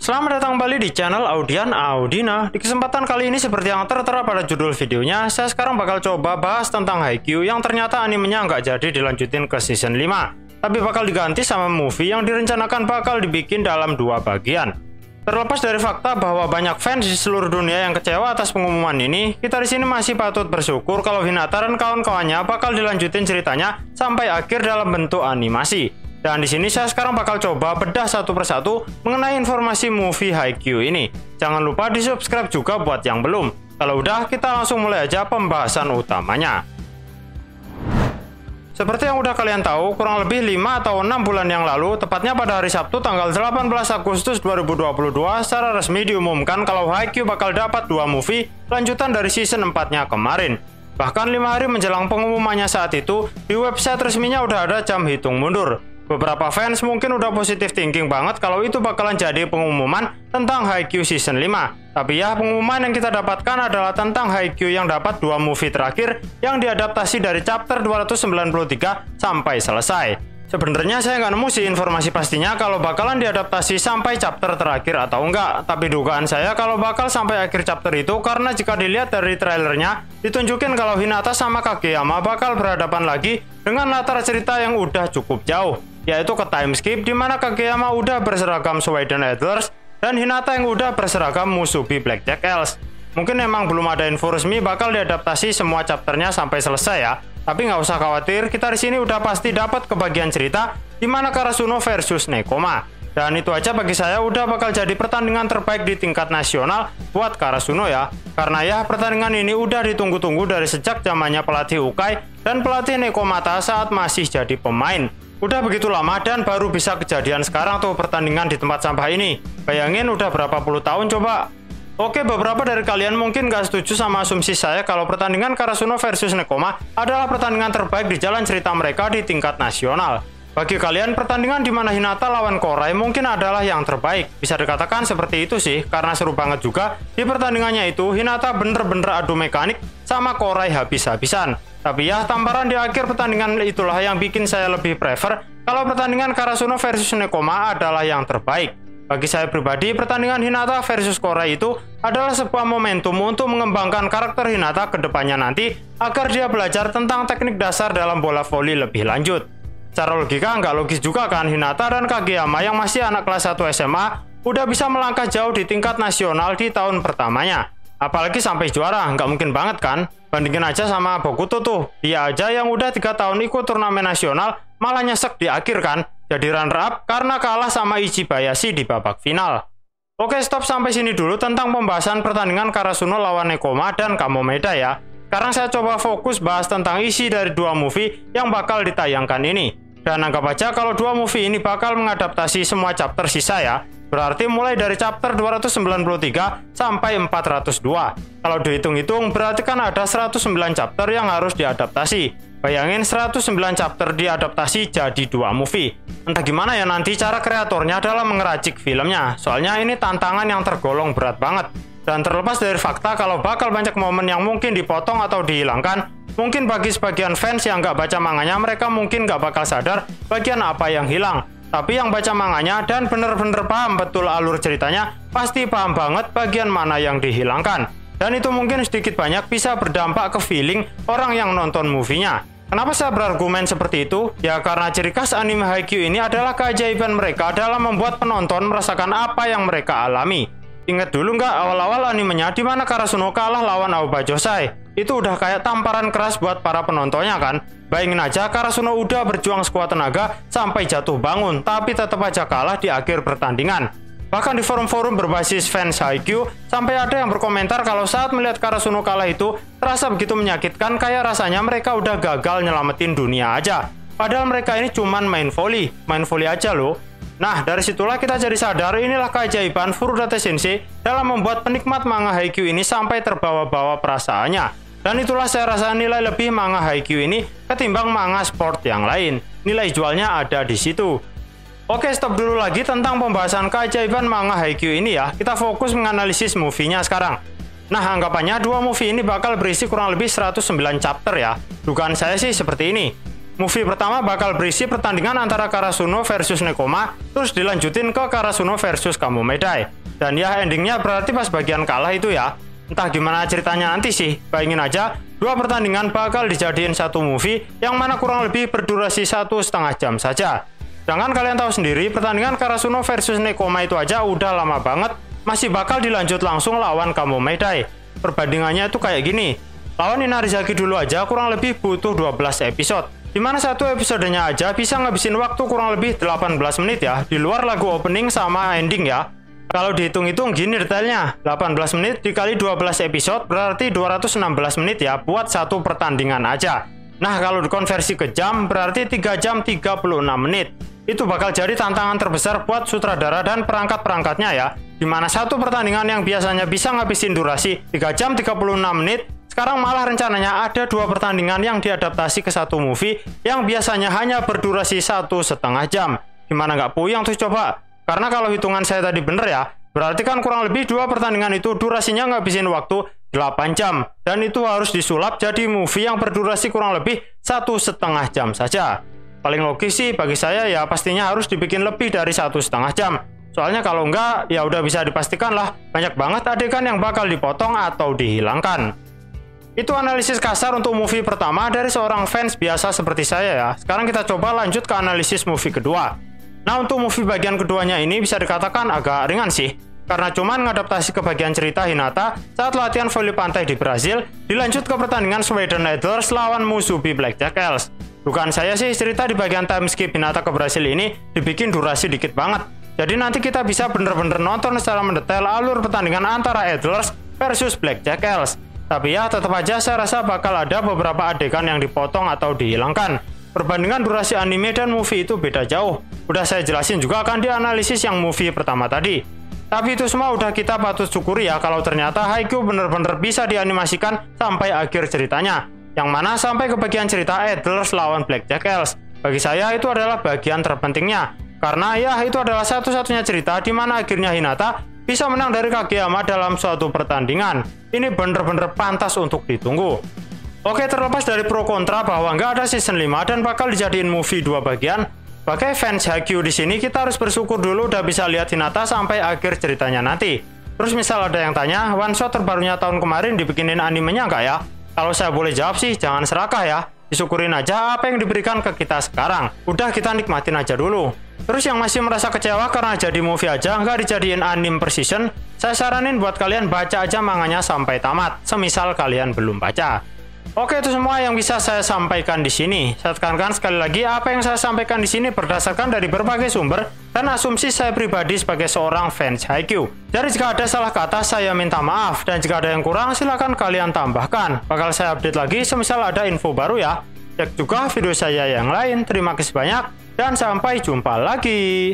Selamat datang kembali di channel Audian Audina. Di kesempatan kali ini seperti yang tertera pada judul videonya, saya sekarang bakal coba bahas tentang Haikyuu yang ternyata animenya nggak jadi dilanjutin ke season 5, tapi bakal diganti sama movie yang direncanakan bakal dibikin dalam 2 bagian. Terlepas dari fakta bahwa banyak fans di seluruh dunia yang kecewa atas pengumuman ini, kita di sini masih patut bersyukur kalau Hinata dan kawan-kawannya bakal dilanjutin ceritanya sampai akhir dalam bentuk animasi. Dan di sini saya sekarang bakal coba bedah satu persatu mengenai informasi movie Haikyuu ini. Jangan lupa di subscribe juga buat yang belum. Kalau udah, kita langsung mulai aja pembahasan utamanya. Seperti yang udah kalian tahu, kurang lebih 5 atau 6 bulan yang lalu, tepatnya pada hari Sabtu tanggal 18 Agustus 2022, secara resmi diumumkan kalau Haikyuu bakal dapat 2 movie lanjutan dari season 4-nya kemarin. Bahkan 5 hari menjelang pengumumannya saat itu, di website resminya udah ada jam hitung mundur. Beberapa fans mungkin udah positive thinking banget kalau itu bakalan jadi pengumuman tentang Haikyuu season 5. Tapi ya, pengumuman yang kita dapatkan adalah tentang Haikyuu yang dapat 2 movie terakhir yang diadaptasi dari chapter 293 sampai selesai. Sebenarnya saya nggak nemu sih informasi pastinya kalau bakalan diadaptasi sampai chapter terakhir atau enggak. Tapi dugaan saya kalau bakal sampai akhir chapter itu karena jika dilihat dari trailernya, ditunjukin kalau Hinata sama Kageyama bakal berhadapan lagi dengan latar cerita yang udah cukup jauh, yaitu ke time skip di mana Kageyama udah berseragam Suiden Adlers dan Hinata yang udah berseragam Musubi Blackjack Elves. Mungkin emang belum ada info resmi bakal diadaptasi semua chapternya sampai selesai ya. Tapi nggak usah khawatir, kita di sini udah pasti dapat kebagian cerita di mana Karasuno versus Nekoma. Dan itu aja bagi saya udah bakal jadi pertandingan terbaik di tingkat nasional buat Karasuno ya. Karena ya pertandingan ini udah ditunggu-tunggu dari sejak zamannya pelatih Ukai dan pelatih Nekomata saat masih jadi pemain. Udah begitu lama dan baru bisa kejadian sekarang tuh pertandingan di tempat sampah ini. Bayangin udah berapa puluh tahun coba. Oke, beberapa dari kalian mungkin gak setuju sama asumsi saya kalau pertandingan Karasuno versus Nekoma adalah pertandingan terbaik di jalan cerita mereka di tingkat nasional. Bagi kalian, pertandingan di mana Hinata lawan Korai mungkin adalah yang terbaik. Bisa dikatakan seperti itu sih, karena seru banget juga di pertandingannya itu Hinata bener-bener adu mekanik sama Korai habis-habisan. Tapi ya, tamparan di akhir pertandingan itulah yang bikin saya lebih prefer kalau pertandingan Karasuno versus Nekoma adalah yang terbaik. Bagi saya pribadi, pertandingan Hinata versus Korai itu adalah sebuah momentum untuk mengembangkan karakter Hinata ke depannya nanti agar dia belajar tentang teknik dasar dalam bola voli lebih lanjut. Secara logika nggak logis juga kan Hinata dan Kageyama yang masih anak kelas 1 SMA udah bisa melangkah jauh di tingkat nasional di tahun pertamanya. Apalagi sampai juara, nggak mungkin banget kan? Bandingin aja sama Bokuto tuh, dia aja yang udah 3 tahun ikut turnamen nasional malah nyesek di akhir kan? Jadi runner up karena kalah sama Ichibayashi di babak final. Oke, stop sampai sini dulu tentang pembahasan pertandingan Karasuno lawan Nekoma dan Kamomeda ya. Sekarang saya coba fokus bahas tentang isi dari 2 movie yang bakal ditayangkan ini. Dan anggap aja kalau 2 movie ini bakal mengadaptasi semua chapter sisa ya. Berarti mulai dari chapter 293 sampai 402. Kalau dihitung-hitung berarti kan ada 109 chapter yang harus diadaptasi. Bayangin 109 chapter diadaptasi jadi 2 movie. Entah gimana ya nanti cara kreatornya dalam mengeracik filmnya. Soalnya ini tantangan yang tergolong berat banget. Dan terlepas dari fakta kalau bakal banyak momen yang mungkin dipotong atau dihilangkan, mungkin bagi sebagian fans yang nggak baca manganya mereka mungkin nggak bakal sadar bagian apa yang hilang. Tapi yang baca manganya dan bener-bener paham betul alur ceritanya pasti paham banget bagian mana yang dihilangkan. Dan itu mungkin sedikit banyak bisa berdampak ke feeling orang yang nonton movie-nya. Kenapa saya berargumen seperti itu? Ya karena ciri khas anime Haikyuu ini adalah keajaiban mereka dalam membuat penonton merasakan apa yang mereka alami. Ingat dulu nggak awal-awal animenya di mana Karasuno kalah lawan Aoba Josai? Itu udah kayak tamparan keras buat para penontonnya kan? Bayangin aja Karasuno udah berjuang sekuat tenaga sampai jatuh bangun, tapi tetap aja kalah di akhir pertandingan. Bahkan di forum-forum berbasis fans Haikyuu, sampai ada yang berkomentar kalau saat melihat Karasuno kalah itu terasa begitu menyakitkan kayak rasanya mereka udah gagal nyelamatin dunia aja. Padahal mereka ini cuman main volley aja loh. Nah, dari situlah kita jadi sadar inilah keajaiban Furudate Sensei dalam membuat penikmat manga Haikyuu ini sampai terbawa-bawa perasaannya. Dan itulah saya rasa nilai lebih manga Haikyuu ini ketimbang manga sport yang lain. Nilai jualnya ada di situ. Oke, stop dulu lagi tentang pembahasan keajaiban manga Haikyuu ini ya. Kita fokus menganalisis movie-nya sekarang. Nah, anggapannya 2 movie ini bakal berisi kurang lebih 109 chapter ya. Dugaan saya sih seperti ini. Movie pertama bakal berisi pertandingan antara Karasuno versus Nekoma, terus dilanjutin ke Karasuno versus Kamomedai. Dan ya endingnya berarti pas bagian kalah itu ya. Entah gimana ceritanya nanti sih, bayangin aja, 2 pertandingan bakal dijadiin satu movie yang mana kurang lebih berdurasi 1,5 jam saja. Sedangkan kalian tahu sendiri, pertandingan Karasuno versus Nekoma itu aja udah lama banget, masih bakal dilanjut langsung lawan Kamomedai. Perbandingannya itu kayak gini, lawan Inarizaki dulu aja kurang lebih butuh 12 episode. Dimana satu episodenya aja bisa ngabisin waktu kurang lebih 18 menit ya, di luar lagu opening sama ending ya. Kalau dihitung-hitung gini detailnya, 18 menit dikali 12 episode berarti 216 menit ya buat satu pertandingan aja. Nah kalau dikonversi ke jam berarti 3 jam 36 menit. Itu bakal jadi tantangan terbesar buat sutradara dan perangkat-perangkatnya ya. Dimana satu pertandingan yang biasanya bisa ngabisin durasi 3 jam 36 menit, sekarang malah rencananya ada 2 pertandingan yang diadaptasi ke satu movie yang biasanya hanya berdurasi 1,5 jam. Gimana nggak puyeng tuh coba? Karena kalau hitungan saya tadi bener ya, berarti kan kurang lebih 2 pertandingan itu durasinya ngabisin waktu 8 jam. Dan itu harus disulap jadi movie yang berdurasi kurang lebih 1,5 jam saja. Paling logis sih bagi saya ya pastinya harus dibikin lebih dari 1,5 jam. Soalnya kalau enggak ya udah bisa dipastikan lah banyak banget adegan yang bakal dipotong atau dihilangkan. Itu analisis kasar untuk movie pertama dari seorang fans biasa seperti saya ya. Sekarang kita coba lanjut ke analisis movie kedua. Nah untuk movie bagian keduanya ini bisa dikatakan agak ringan sih. Karena cuman ngadaptasi ke bagian cerita Hinata saat latihan voli pantai di Brazil, dilanjut ke pertandingan Sweden Idlers lawan Musubi Blackjack Elves. Dugaan saya sih cerita di bagian time skip Hinata ke Brazil ini dibikin durasi dikit banget. Jadi nanti kita bisa bener-bener nonton secara mendetail alur pertandingan antara Idlers versus Blackjack Elves. Tapi ya tetap aja saya rasa bakal ada beberapa adegan yang dipotong atau dihilangkan. Perbandingan durasi anime dan movie itu beda jauh. Udah saya jelasin juga akan di analisis yang movie pertama tadi. Tapi itu semua udah kita patut syukuri ya kalau ternyata Haikyuu bener-bener bisa dianimasikan sampai akhir ceritanya. Yang mana sampai ke bagian cerita Idlers lawan Blackjack Elves. Bagi saya itu adalah bagian terpentingnya. Karena ya itu adalah satu-satunya cerita di mana akhirnya Hinata bisa menang dari Kageyama dalam suatu pertandingan. Ini bener-bener pantas untuk ditunggu. Oke, terlepas dari pro kontra bahwa nggak ada season 5 dan bakal dijadiin movie 2 bagian, sebagai fans Haikyuu di sini kita harus bersyukur dulu udah bisa lihat Hinata sampai akhir ceritanya nanti. Terus misal ada yang tanya, one shot terbarunya tahun kemarin dibikinin animenya nggak ya? Kalau saya boleh jawab sih, jangan serakah ya. Disyukurin aja apa yang diberikan ke kita sekarang. Udah kita nikmatin aja dulu. Terus yang masih merasa kecewa karena jadi movie aja nggak dijadiin anime per season, saya saranin buat kalian baca aja manganya sampai tamat, semisal kalian belum baca. Oke, itu semua yang bisa saya sampaikan di sini. Saya tekankan sekali lagi, apa yang saya sampaikan di sini berdasarkan dari berbagai sumber dan asumsi saya pribadi sebagai seorang fans Haikyuu. Jadi jika ada salah kata, saya minta maaf, dan jika ada yang kurang, silahkan kalian tambahkan. Bakal saya update lagi semisal ada info baru ya. Cek juga video saya yang lain. Terima kasih banyak, dan sampai jumpa lagi.